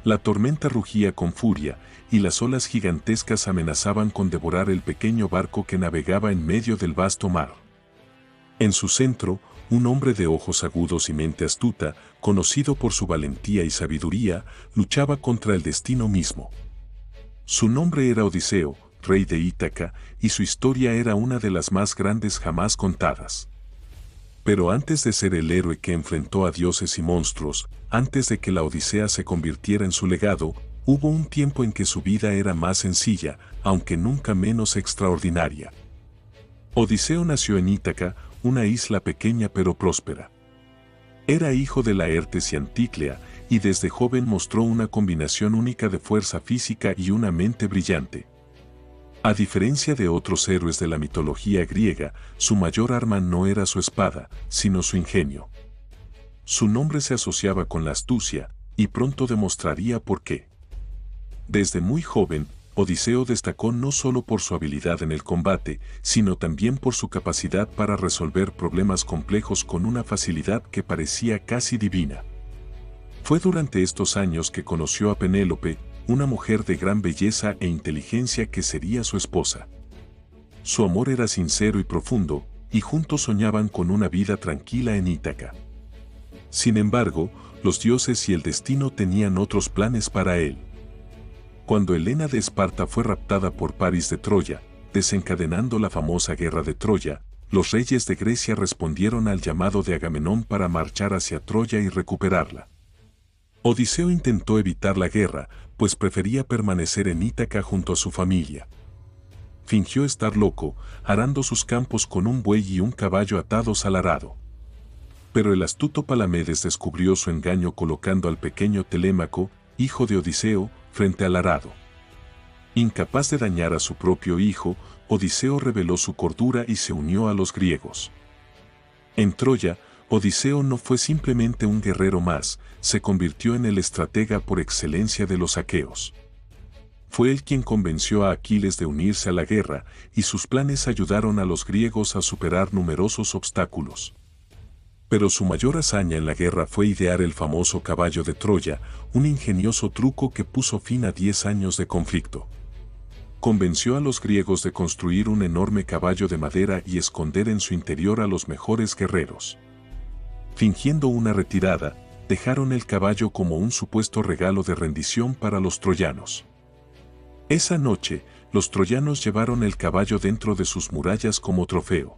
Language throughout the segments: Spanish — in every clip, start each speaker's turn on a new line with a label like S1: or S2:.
S1: La tormenta rugía con furia, y las olas gigantescas amenazaban con devorar el pequeño barco que navegaba en medio del vasto mar. En su centro, un hombre de ojos agudos y mente astuta, conocido por su valentía y sabiduría, luchaba contra el destino mismo. Su nombre era Odiseo, rey de Ítaca, y su historia era una de las más grandes jamás contadas. Pero antes de ser el héroe que enfrentó a dioses y monstruos, antes de que la Odisea se convirtiera en su legado, hubo un tiempo en que su vida era más sencilla, aunque nunca menos extraordinaria. Odiseo nació en Ítaca, una isla pequeña pero próspera. Era hijo de Laertes y Anticlea, y desde joven mostró una combinación única de fuerza física y una mente brillante. A diferencia de otros héroes de la mitología griega, su mayor arma no era su espada, sino su ingenio. Su nombre se asociaba con la astucia, y pronto demostraría por qué. Desde muy joven, Odiseo destacó no solo por su habilidad en el combate, sino también por su capacidad para resolver problemas complejos con una facilidad que parecía casi divina. Fue durante estos años que conoció a Penélope, una mujer de gran belleza e inteligencia que sería su esposa. Su amor era sincero y profundo, y juntos soñaban con una vida tranquila en Ítaca. Sin embargo, los dioses y el destino tenían otros planes para él. Cuando Helena de Esparta fue raptada por París de Troya, desencadenando la famosa guerra de Troya, los reyes de Grecia respondieron al llamado de Agamenón para marchar hacia Troya y recuperarla. Odiseo intentó evitar la guerra, pues prefería permanecer en Ítaca junto a su familia. Fingió estar loco, arando sus campos con un buey y un caballo atados al arado. Pero el astuto Palamedes descubrió su engaño colocando al pequeño Telémaco, hijo de Odiseo, frente al arado. Incapaz de dañar a su propio hijo, Odiseo reveló su cordura y se unió a los griegos. En Troya, Odiseo no fue simplemente un guerrero más, se convirtió en el estratega por excelencia de los aqueos. Fue él quien convenció a Aquiles de unirse a la guerra, y sus planes ayudaron a los griegos a superar numerosos obstáculos. Pero su mayor hazaña en la guerra fue idear el famoso caballo de Troya, un ingenioso truco que puso fin a 10 años de conflicto. Convenció a los griegos de construir un enorme caballo de madera y esconder en su interior a los mejores guerreros. Fingiendo una retirada, dejaron el caballo como un supuesto regalo de rendición para los troyanos. Esa noche, los troyanos llevaron el caballo dentro de sus murallas como trofeo.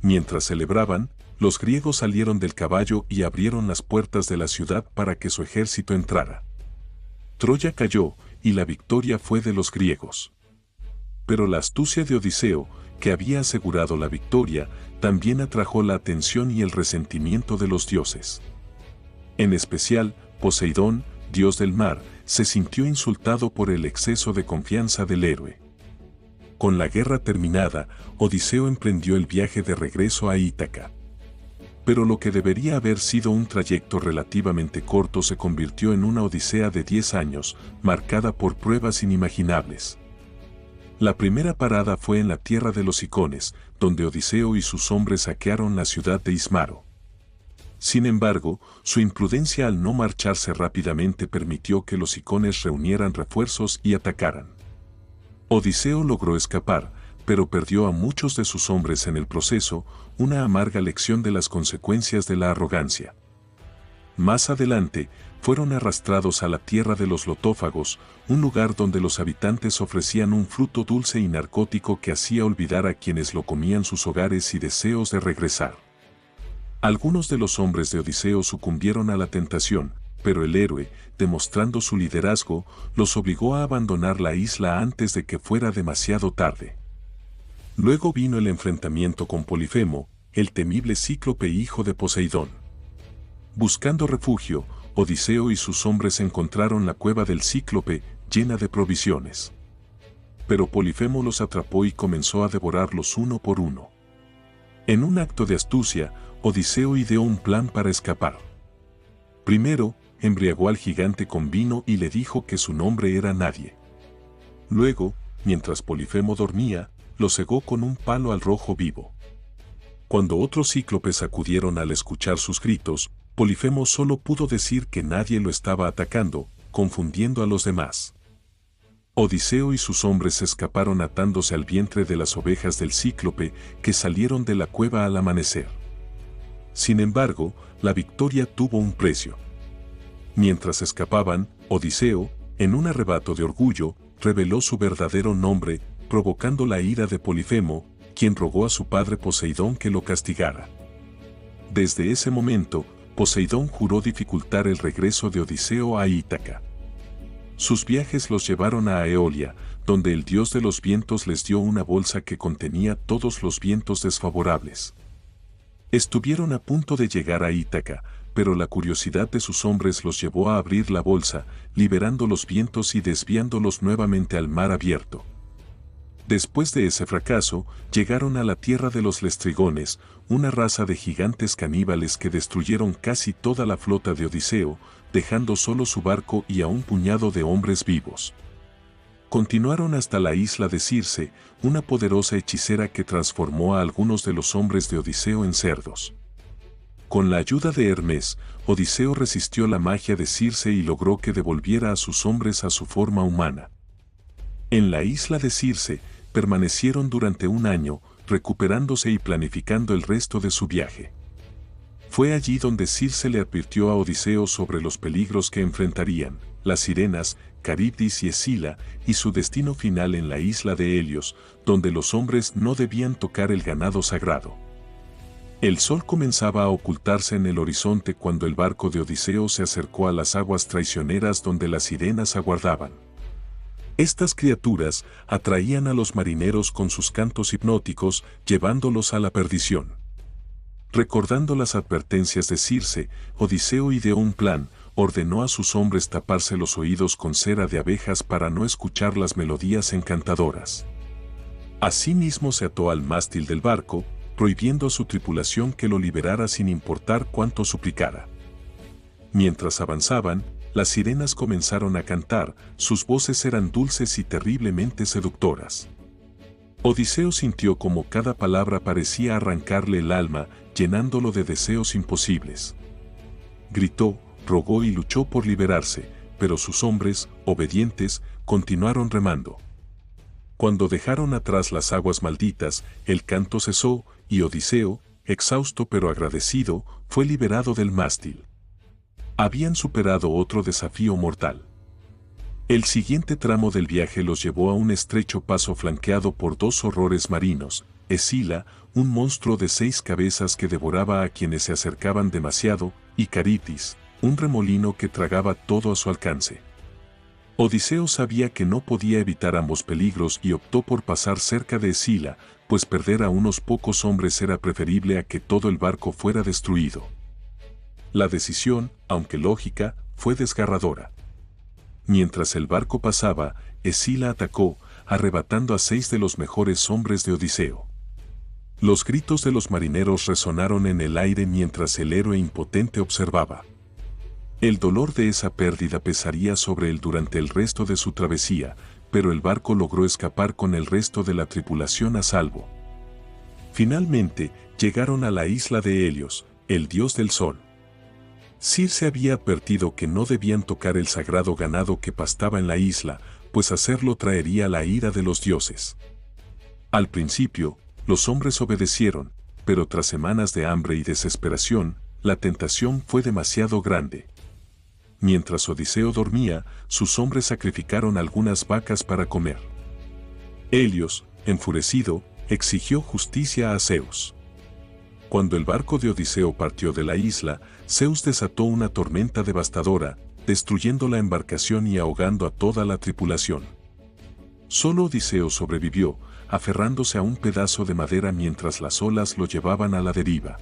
S1: Mientras celebraban, los griegos salieron del caballo y abrieron las puertas de la ciudad para que su ejército entrara. Troya cayó, y la victoria fue de los griegos. Pero la astucia de Odiseo, que había asegurado la victoria, también atrajo la atención y el resentimiento de los dioses. En especial, Poseidón, dios del mar, se sintió insultado por el exceso de confianza del héroe. Con la guerra terminada, Odiseo emprendió el viaje de regreso a Ítaca. Pero lo que debería haber sido un trayecto relativamente corto se convirtió en una odisea de 10 años, marcada por pruebas inimaginables. La primera parada fue en la tierra de los Icones, donde Odiseo y sus hombres saquearon la ciudad de Ismaro. Sin embargo, su imprudencia al no marcharse rápidamente permitió que los Icones reunieran refuerzos y atacaran. Odiseo logró escapar, pero perdió a muchos de sus hombres en el proceso, una amarga lección de las consecuencias de la arrogancia. Más adelante, fueron arrastrados a la tierra de los lotófagos, un lugar donde los habitantes ofrecían un fruto dulce y narcótico que hacía olvidar a quienes lo comían sus hogares y deseos de regresar. Algunos de los hombres de Odiseo sucumbieron a la tentación, pero el héroe, demostrando su liderazgo, los obligó a abandonar la isla antes de que fuera demasiado tarde. Luego vino el enfrentamiento con Polifemo, el temible cíclope hijo de Poseidón. Buscando refugio, Odiseo y sus hombres encontraron la cueva del cíclope, llena de provisiones. Pero Polifemo los atrapó y comenzó a devorarlos uno por uno. En un acto de astucia, Odiseo ideó un plan para escapar. Primero, embriagó al gigante con vino y le dijo que su nombre era Nadie. Luego, mientras Polifemo dormía, lo cegó con un palo al rojo vivo. Cuando otros cíclopes acudieron al escuchar sus gritos, Polifemo solo pudo decir que nadie lo estaba atacando, confundiendo a los demás. Odiseo y sus hombres escaparon atándose al vientre de las ovejas del cíclope que salieron de la cueva al amanecer. Sin embargo, la victoria tuvo un precio. Mientras escapaban, Odiseo, en un arrebato de orgullo, reveló su verdadero nombre, provocando la ira de Polifemo, quien rogó a su padre Poseidón que lo castigara. Desde ese momento, Poseidón juró dificultar el regreso de Odiseo a Ítaca. Sus viajes los llevaron a Eolia, donde el dios de los vientos les dio una bolsa que contenía todos los vientos desfavorables. Estuvieron a punto de llegar a Ítaca, pero la curiosidad de sus hombres los llevó a abrir la bolsa, liberando los vientos y desviándolos nuevamente al mar abierto. Después de ese fracaso, llegaron a la tierra de los Lestrigones, una raza de gigantes caníbales que destruyeron casi toda la flota de Odiseo, dejando solo su barco y a un puñado de hombres vivos. Continuaron hasta la isla de Circe, una poderosa hechicera que transformó a algunos de los hombres de Odiseo en cerdos. Con la ayuda de Hermes, Odiseo resistió la magia de Circe y logró que devolviera a sus hombres a su forma humana. En la isla de Circe, permanecieron durante un año, recuperándose y planificando el resto de su viaje. Fue allí donde Circe le advirtió a Odiseo sobre los peligros que enfrentarían, las sirenas, Caribdis y Escila, y su destino final en la isla de Helios, donde los hombres no debían tocar el ganado sagrado. El sol comenzaba a ocultarse en el horizonte cuando el barco de Odiseo se acercó a las aguas traicioneras donde las sirenas aguardaban. Estas criaturas atraían a los marineros con sus cantos hipnóticos, llevándolos a la perdición. Recordando las advertencias de Circe, Odiseo ideó un plan, ordenó a sus hombres taparse los oídos con cera de abejas para no escuchar las melodías encantadoras. Asimismo se ató al mástil del barco, prohibiendo a su tripulación que lo liberara sin importar cuánto suplicara. Mientras avanzaban, las sirenas comenzaron a cantar, sus voces eran dulces y terriblemente seductoras. Odiseo sintió como cada palabra parecía arrancarle el alma, llenándolo de deseos imposibles. Gritó, rogó y luchó por liberarse, pero sus hombres, obedientes, continuaron remando. Cuando dejaron atrás las aguas malditas, el canto cesó, y Odiseo, exhausto pero agradecido, fue liberado del mástil. Habían superado otro desafío mortal. El siguiente tramo del viaje los llevó a un estrecho paso flanqueado por dos horrores marinos, Escila, un monstruo de 6 cabezas que devoraba a quienes se acercaban demasiado, y Caribdis, un remolino que tragaba todo a su alcance. Odiseo sabía que no podía evitar ambos peligros y optó por pasar cerca de Escila, pues perder a unos pocos hombres era preferible a que todo el barco fuera destruido. La decisión, aunque lógica, fue desgarradora. Mientras el barco pasaba, Escila atacó, arrebatando a 6 de los mejores hombres de Odiseo. Los gritos de los marineros resonaron en el aire mientras el héroe impotente observaba. El dolor de esa pérdida pesaría sobre él durante el resto de su travesía, pero el barco logró escapar con el resto de la tripulación a salvo. Finalmente, llegaron a la isla de Helios, el dios del sol. Circe había advertido que no debían tocar el sagrado ganado que pastaba en la isla, pues hacerlo traería la ira de los dioses. Al principio, los hombres obedecieron, pero tras semanas de hambre y desesperación, la tentación fue demasiado grande. Mientras Odiseo dormía, sus hombres sacrificaron algunas vacas para comer. Helios, enfurecido, exigió justicia a Zeus. Cuando el barco de Odiseo partió de la isla, Zeus desató una tormenta devastadora, destruyendo la embarcación y ahogando a toda la tripulación. Solo Odiseo sobrevivió, aferrándose a un pedazo de madera mientras las olas lo llevaban a la deriva.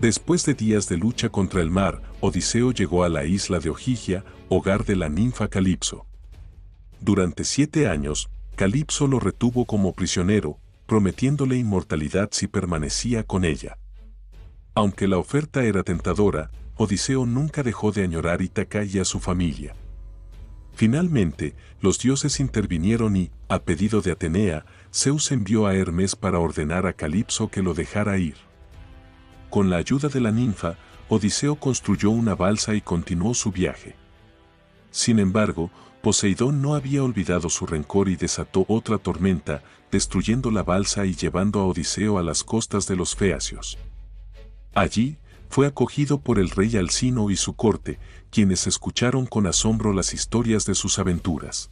S1: Después de días de lucha contra el mar, Odiseo llegó a la isla de Ogygia, hogar de la ninfa Calipso. Durante 7 años, Calipso lo retuvo como prisionero, prometiéndole inmortalidad si permanecía con ella. Aunque la oferta era tentadora, Odiseo nunca dejó de añorar Ítaca y a su familia. Finalmente, los dioses intervinieron y, a pedido de Atenea, Zeus envió a Hermes para ordenar a Calipso que lo dejara ir. Con la ayuda de la ninfa, Odiseo construyó una balsa y continuó su viaje. Sin embargo, Poseidón no había olvidado su rencor y desató otra tormenta, destruyendo la balsa y llevando a Odiseo a las costas de los Feacios. Allí, fue acogido por el rey Alcino y su corte, quienes escucharon con asombro las historias de sus aventuras.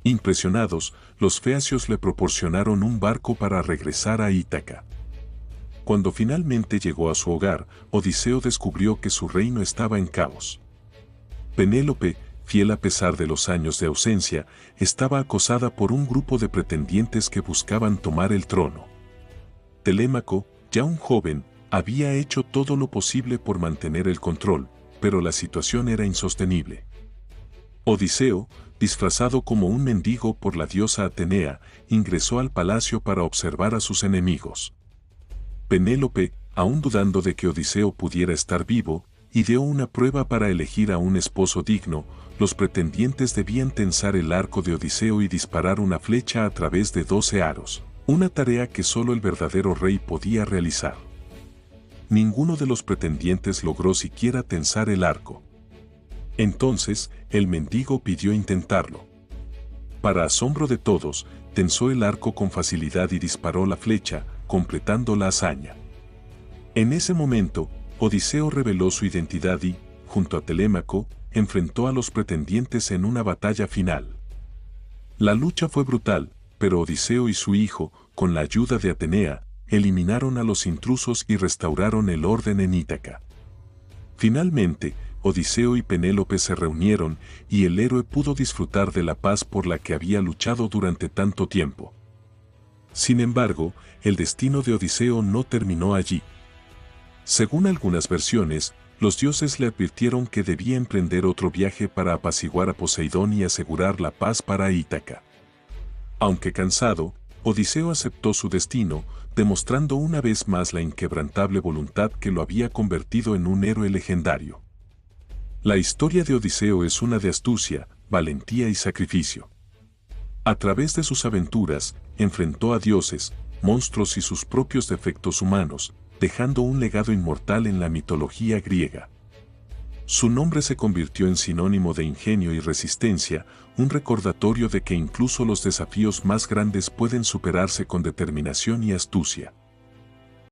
S1: Impresionados, los feacios le proporcionaron un barco para regresar a Ítaca. Cuando finalmente llegó a su hogar, Odiseo descubrió que su reino estaba en caos. Penélope, fiel a pesar de los años de ausencia, estaba acosada por un grupo de pretendientes que buscaban tomar el trono. Telémaco, ya un joven, había hecho todo lo posible por mantener el control, pero la situación era insostenible. Odiseo, disfrazado como un mendigo por la diosa Atenea, ingresó al palacio para observar a sus enemigos. Penélope, aún dudando de que Odiseo pudiera estar vivo, ideó una prueba para elegir a un esposo digno. Los pretendientes debían tensar el arco de Odiseo y disparar una flecha a través de 12 aros, una tarea que solo el verdadero rey podía realizar. Ninguno de los pretendientes logró siquiera tensar el arco. Entonces, el mendigo pidió intentarlo. Para asombro de todos, tensó el arco con facilidad y disparó la flecha, completando la hazaña. En ese momento, Odiseo reveló su identidad y, junto a Telémaco, enfrentó a los pretendientes en una batalla final. La lucha fue brutal, pero Odiseo y su hijo, con la ayuda de Atenea, eliminaron a los intrusos y restauraron el orden en Ítaca. Finalmente, Odiseo y Penélope se reunieron y el héroe pudo disfrutar de la paz por la que había luchado durante tanto tiempo. Sin embargo, el destino de Odiseo no terminó allí. Según algunas versiones, los dioses le advirtieron que debía emprender otro viaje para apaciguar a Poseidón y asegurar la paz para Ítaca. Aunque cansado, Odiseo aceptó su destino, demostrando una vez más la inquebrantable voluntad que lo había convertido en un héroe legendario. La historia de Odiseo es una de astucia, valentía y sacrificio. A través de sus aventuras, enfrentó a dioses, monstruos y sus propios defectos humanos, dejando un legado inmortal en la mitología griega. Su nombre se convirtió en sinónimo de ingenio y resistencia, un recordatorio de que incluso los desafíos más grandes pueden superarse con determinación y astucia.